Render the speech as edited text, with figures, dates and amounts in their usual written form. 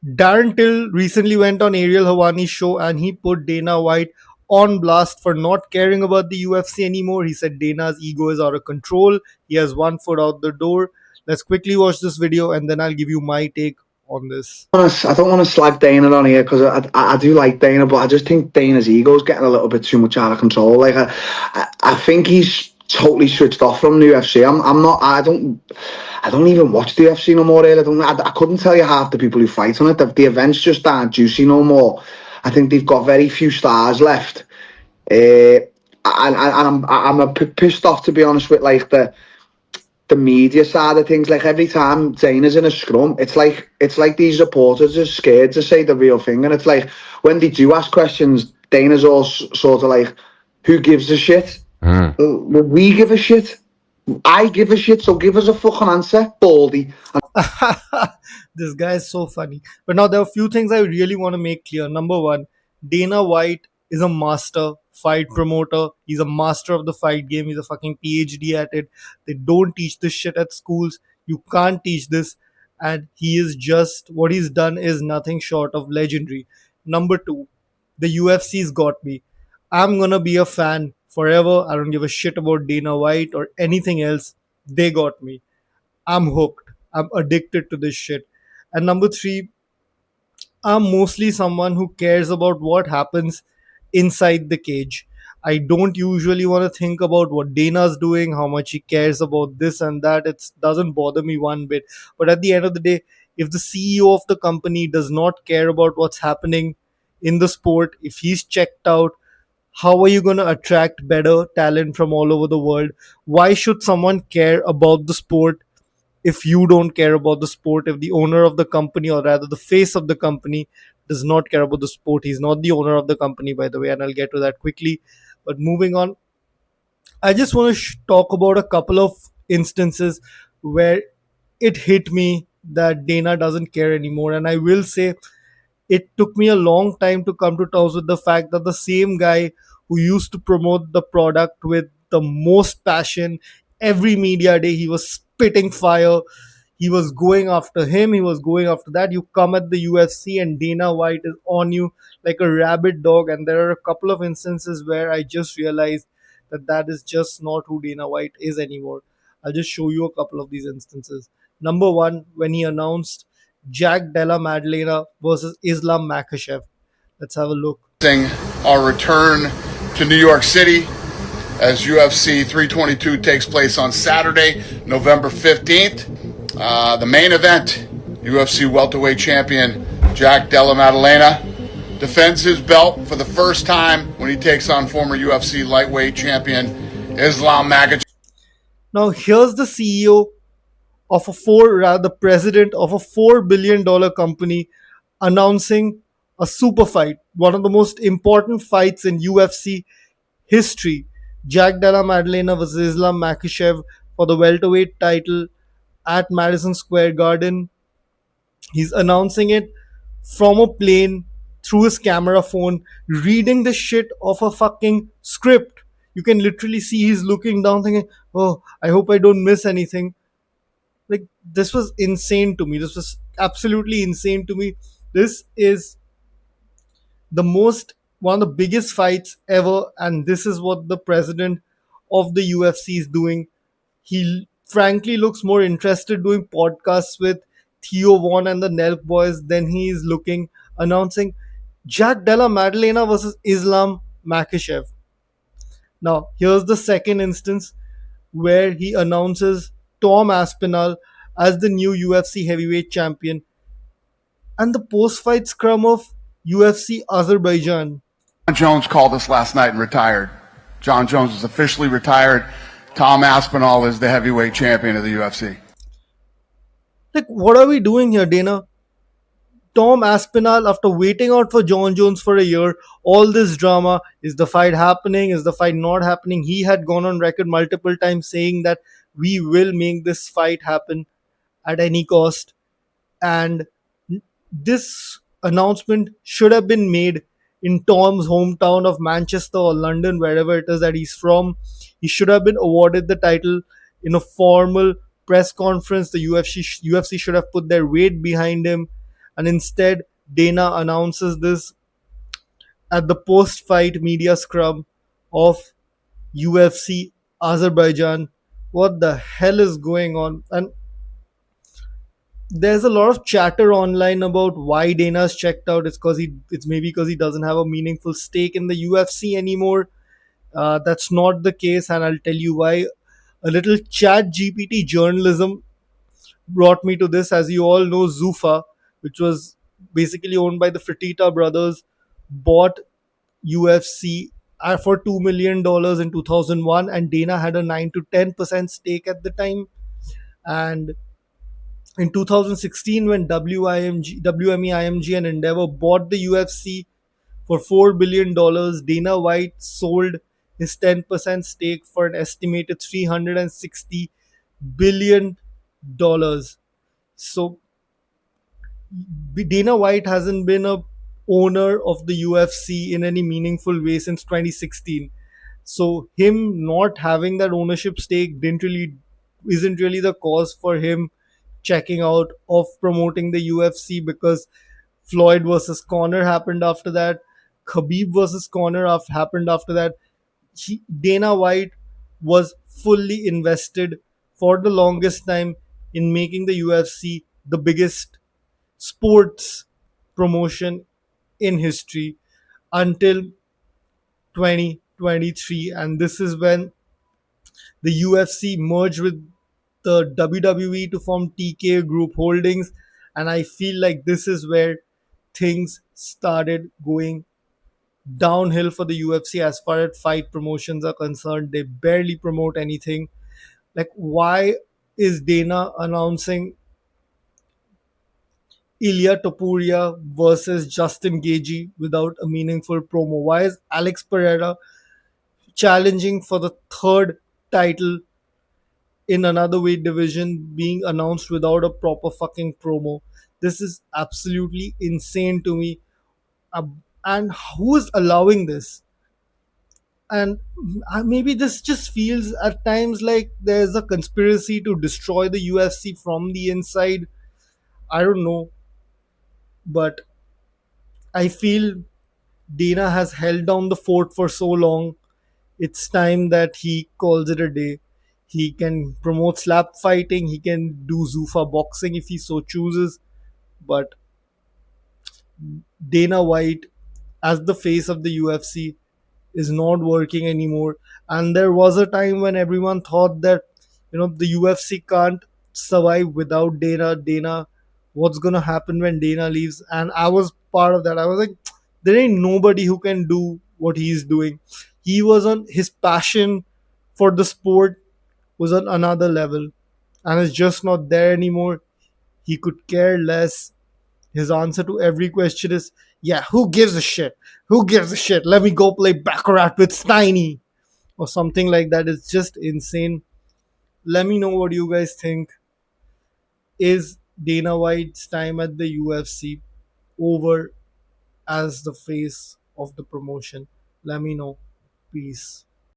Darren Till recently went on Ariel Hawani's show and he put Dana White on blast for not caring about the UFC anymore. He said Dana's ego is out of control. He has one foot out the door. Let's quickly watch this video and then I'll give you my take on this. I don't want to slag Dana on here because I do like Dana, but I just think Dana's ego's getting a little bit too much out of control. Like I think he's totally switched off from the UFC. I'm not. I don't even watch the UFC no more. Really. I couldn't tell you half the people who fight on it. The events just aren't juicy no more. I think they've got very few stars left. I'm a pissed off, to be honest, with like the media side of things. Like every time Dana's in a scrum, it's like these reporters are scared to say the real thing, and it's like when they do ask questions, Dana's all sort of like, "Who gives a shit? Well, we give a shit. I give a shit. So give us a fucking answer, Baldy." This guy is so funny. But now there are a few things I really want to make clear. Number one, Dana White is a master fight promoter. He's a master of the fight game. He's a fucking PhD at it. They don't teach this shit at schools. You can't teach this. And he is just, what he's done is nothing short of legendary. Number two, the UFC's got me. I'm gonna be a fan forever. I don't give a shit about Dana White or anything else. They got me. I'm hooked. I'm addicted to this shit. And number three, I'm mostly someone who cares about what happens inside the cage. I don't usually want to think about what Dana's doing, how much he cares about this and that. It doesn't bother me one bit. But at the end of the day, if the CEO of the company does not care about what's happening in the sport, if he's checked out, how are you going to attract better talent from all over the world? Why should someone care about the sport if you don't care about the sport? If the owner of the company, or rather the face of the company, does not care about the sport? He's not the owner of the company, by the way, and I'll get to that quickly. But moving on, I just want to talk about a couple of instances where it hit me that Dana doesn't care anymore. And I will say it took me a long time to come to terms with the fact that the same guy who used to promote the product with the most passion every media day, he was spitting fire. He was going after him. He was going after that. You come at the UFC and Dana White is on you like a rabid dog. And there are a couple of instances where I just realized that that is just not who Dana White is anymore. I'll just show you a couple of these instances. Number one, when he announced Jack Della Maddalena versus Islam Makhachev. Let's have a look. Our return to New York City as UFC 322 takes place on Saturday, November 15th. The main event, UFC welterweight champion Jack Della Maddalena defends his belt for the first time when he takes on former UFC lightweight champion Islam Makhachev. Now here's the CEO of the president of a $4 billion company announcing a super fight, one of the most important fights in UFC history. Jack Della Maddalena versus Islam Makhachev for the welterweight title at Madison Square Garden. He's announcing it from a plane through his camera phone, reading the shit of a fucking script. You can literally see he's looking down, thinking, "Oh, I hope I don't miss anything." Like, this was insane to me. This was absolutely insane to me. This is the most one of the biggest fights ever, and this is what the president of the UFC is doing. He frankly looks more interested doing podcasts with Theo Vaughn and the Nelk boys than he is looking announcing Jack Della Maddalena versus Islam Makhachev. Now here's the second instance where he announces Tom Aspinall as the new UFC heavyweight champion, and the post-fight scrum of UFC Azerbaijan. John Jones called us last night and retired. John Jones is officially retired. Tom Aspinall is the heavyweight champion of the UFC. Like, what are we doing here, Dana? Tom Aspinall, after waiting out for John Jones for a year, all this drama, is the fight happening? Is the fight not happening? He had gone on record multiple times saying that we will make this fight happen at any cost. And this announcement should have been made in Tom's hometown of Manchester or London, wherever it is that he's from. He should have been awarded the title in a formal press conference. The UFC should have put their weight behind him. And instead, Dana announces this at the post fight media scrum of UFC Azerbaijan. What the hell is going on? And there's a lot of chatter online about why Dana's checked out. It's maybe because he doesn't have a meaningful stake in the UFC anymore. That's not the case, and I'll tell you why. A little chat GPT journalism brought me to this. As you all know, Zuffa, which was basically owned by the Fertitta brothers, bought UFC for $2 million in 2001, and Dana had a 9 to 10% stake at the time. And in 2016, when WME, and Endeavor bought the UFC for $4 billion, Dana White sold his 10% stake for an estimated $360 billion. So Dana White hasn't been a owner of the UFC in any meaningful way since 2016. So him not having that ownership stake didn't really isn't really the cause for him checking out of promoting the UFC, because Floyd versus Conor happened after that. Khabib versus Conor happened after that. Dana White was fully invested for the longest time in making the UFC the biggest sports promotion in history until 2023. And this is when the UFC merged with the WWE to form TK Group Holdings. And I feel like this is where things started going downhill for the UFC as far as fight promotions are concerned. They barely promote anything. Like, why is Dana announcing Ilya Topuria versus Justin Gagey without a meaningful promo? Why is Alex Pereira challenging for the third title in another weight division being announced without a proper fucking promo? This is absolutely insane to me. And who is allowing this? And maybe this just feels at times like there's a conspiracy to destroy the UFC from the inside. I don't know, but I feel Dana has held down the fort for so long. It's time that he calls it a day. He can promote slap fighting, he can do Zuffa boxing if he so chooses, but Dana White, as the face of the UFC, is not working anymore. And there was a time when everyone thought that, the UFC can't survive without Dana, what's gonna happen when Dana leaves? And I was part of that. I was like, there ain't nobody who can do what he's doing. He was on his passion for the sport was on another level, and it's just not there anymore. He could care less. His answer to every question is, yeah, who gives a shit? Who gives a shit? Let me go play Baccarat with Steiny or something like that. It's just insane. Let me know what you guys think. Is Dana White's time at the UFC over as the face of the promotion? Let me know. Peace.